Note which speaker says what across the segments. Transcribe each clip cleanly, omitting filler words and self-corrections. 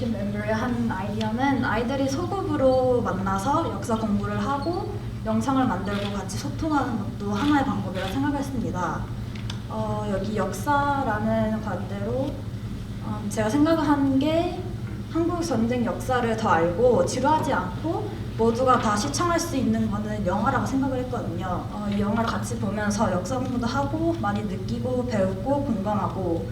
Speaker 1: 리더십 멤버의 한 아이디어는 아이들이 소그룹으로 만나서 역사 공부를 하고 영상을 만들고 같이 소통하는 것도 하나의 방법이라 생각했습니다. 여기 역사라는 관대로 제가 생각한 게 한국 전쟁 역사를 더 알고 지루하지 않고 모두가 다 시청할 수 있는 거는 영화라고 생각을 했거든요. 이 영화를 같이 보면서 역사 공부도 하고 많이 느끼고 배우고 공감하고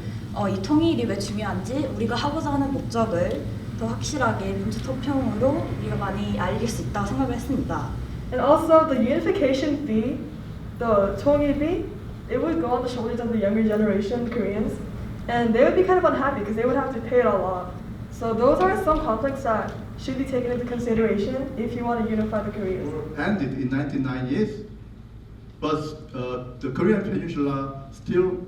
Speaker 1: 이 통일이 왜 중요한지 우리가 하고자 하는 목적을 더 확실하게 민주투표용으로 우리가 많이 알릴 수 있다고 생각을 했습니다.
Speaker 2: And also the unification fee, the 통일 fee, it would go on the shoulders of the younger generation Koreans, and they would be kind of unhappy because they would have to pay it all off. So those are some conflicts that should be taken into consideration if you want to unify the Koreas.
Speaker 3: Ended in 1998, but the Korean Peninsula still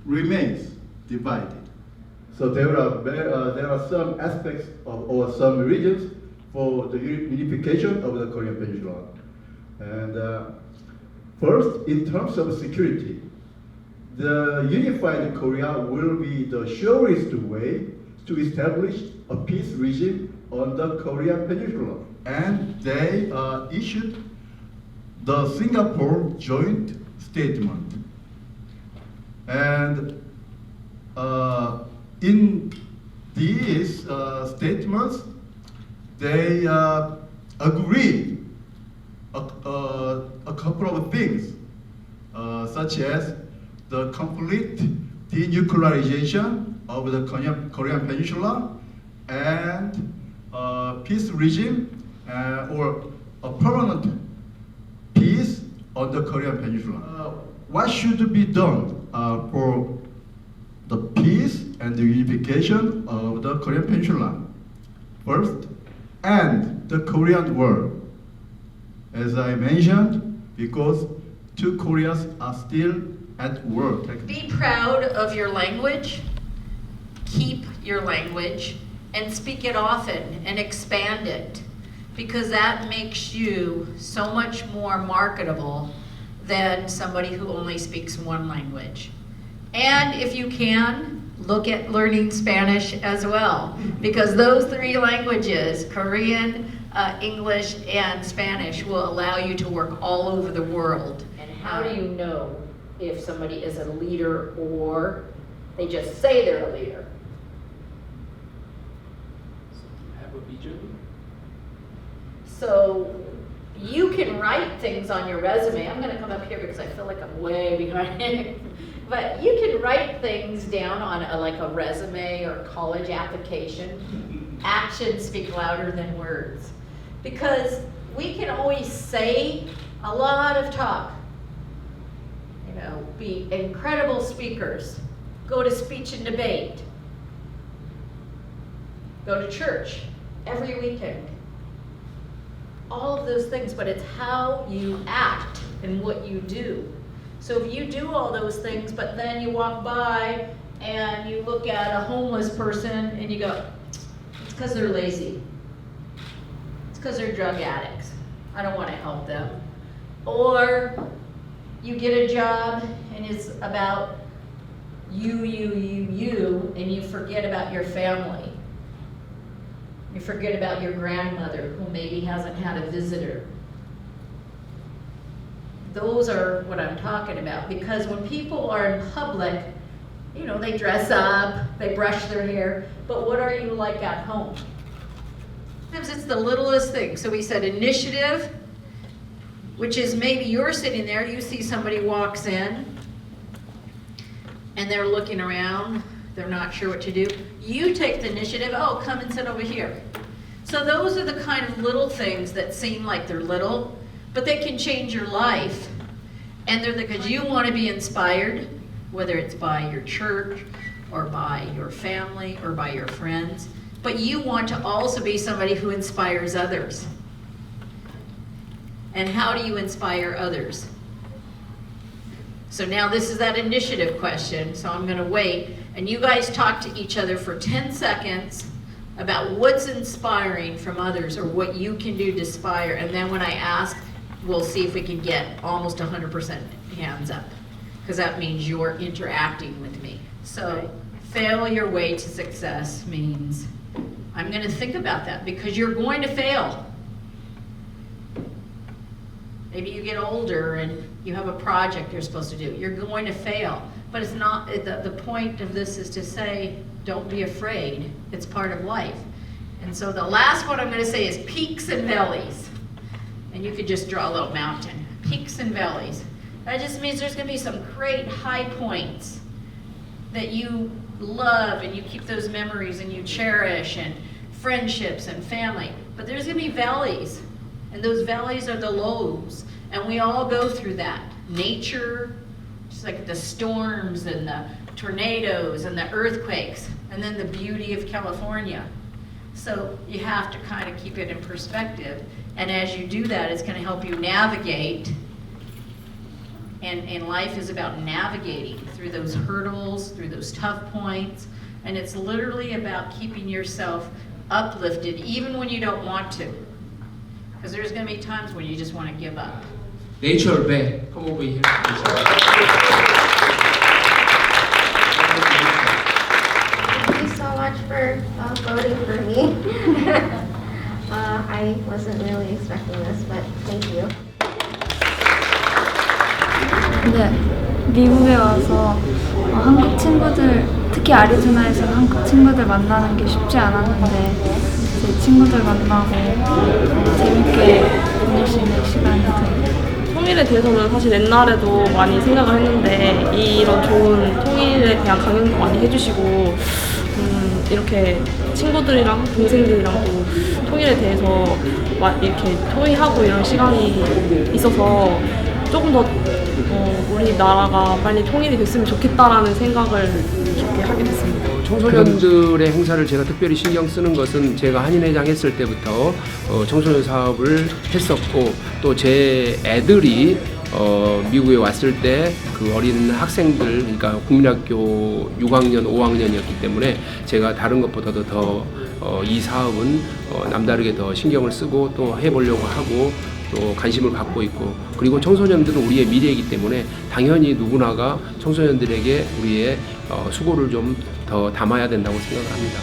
Speaker 3: remains divided. So there are some aspects or some regions for the unification of the Korean Peninsula. And first, in terms of security, the unified Korea will be the surest way to establish a peace regime on the Korean Peninsula. And they issued the Singapore joint statement. And in these statements, they agreed a couple of things, such as the complete denuclearization of the Korean Peninsula and peace regime or a permanent peace on the Korean Peninsula. What should be done for the peace and the unification of the Korean Peninsula? First, end the Korean War. As I mentioned, because two Koreas are still at war.
Speaker 4: Be proud of your language, keep your language, and speak it often and expand it, because that makes you so much more marketable than somebody who only speaks one language. And if you can, look at learning Spanish as well, because those three languages, Korean, English, and Spanish, will allow you to work all over the world.
Speaker 5: And how do you know if somebody is a leader or they just say they're a leader?
Speaker 6: Have a vision.
Speaker 5: So you can write things on your resume. I'm going to come up here because I feel like I'm way behind. But you can write things down on a resume or college application. Actions speak louder than words. Because we can always say a lot of talk. You know, be incredible speakers. Go to speech and debate. Go to church every weekend. All of those things, but it's how you act and what you do. So if you do all those things, but then you walk by and you look at a homeless person and you go, it's because they're lazy. It's because they're drug addicts. I don't want to help them. Or you get a job and it's about you, and you forget about your family. You forget about your grandmother who maybe hasn't had a visitor. Those are what I'm talking about, because when people are in public, you know, they dress up, they brush their hair, but what are you like at home?
Speaker 4: Sometimes it's the littlest thing. So we said initiative, which is maybe you're sitting there, you see somebody walks in, and they're looking around, they're not sure what to do. You take the initiative, oh, come and sit over here. So those are the kind of little things that seem like they're little, but they can change your life. And they're because you want to be inspired, whether it's by your church or by your family or by your friends, but you want to also be somebody who inspires others. And how do you inspire others? So now this is that initiative question, so I'm going to wait. And you guys talk to each other for 10 seconds about what's inspiring from others or what you can do to inspire. And then when I ask, we'll see if we can get almost 100% hands up, because that means you're interacting with me. So fail your way to success means I'm going to think about that because you're going to fail. Maybe you get older and you have a project you're supposed to do. You're going to fail. But it's not, the point of this is to say, don't be afraid. It's part of life. And so the last one I'm going to say is peaks and valleys. And you could just draw a little mountain. Peaks and valleys. That just means there's going to be some great high points that you love and you keep those memories and you cherish, and friendships and family. But there's going to be valleys. And those valleys are the lows. And we all go through that. Nature, just like the storms and the tornadoes and the earthquakes, and then the beauty of California. So you have to kind of keep it in perspective. And as you do that, it's going to help you navigate. And life is about navigating through those hurdles, through those tough points. And it's literally about keeping yourself uplifted, even when you don't want to. Because there's going to be times when you just want to give up.
Speaker 6: Nature Bear, come over here.
Speaker 7: Thank you so much for voting for me. I wasn't really expecting this, but thank you.
Speaker 8: 네, 미국에 와서 한국 친구들, 특히 아리조나에서 한국 친구들 만나는 게 쉽지 않았는데 제 친구들 만나고 재밌게 보낼 수 있는 시간이 돼요.
Speaker 9: 통일에 대해서는 사실 옛날에도 많이 생각을 했는데 이런 좋은 통일에 대한 강연도 많이 해주시고 이렇게 친구들이랑 동생들이랑도 통일에 대해서 이렇게 토의하고 이런 시간이 있어서 조금 더 우리나라가 빨리 통일이 됐으면 좋겠다라는 생각을 깊게 하게 됐습니다.
Speaker 10: 청소년들의 행사를 제가 특별히 신경 쓰는 것은 제가 한인회장 했을 때부터 청소년 사업을 했었고, 또 제 애들이 미국에 왔을 때 그 어린 학생들, 그러니까 국민학교 6학년, 5학년이었기 때문에 제가 다른 것보다도 더 이 사업은 남다르게 더 신경을 쓰고 또 해보려고 하고 또 관심을 갖고 있고, 그리고 청소년들은 우리의 미래이기 때문에 당연히 누구나가 청소년들에게 우리의 수고를 좀 더 담아야 된다고 생각을 합니다.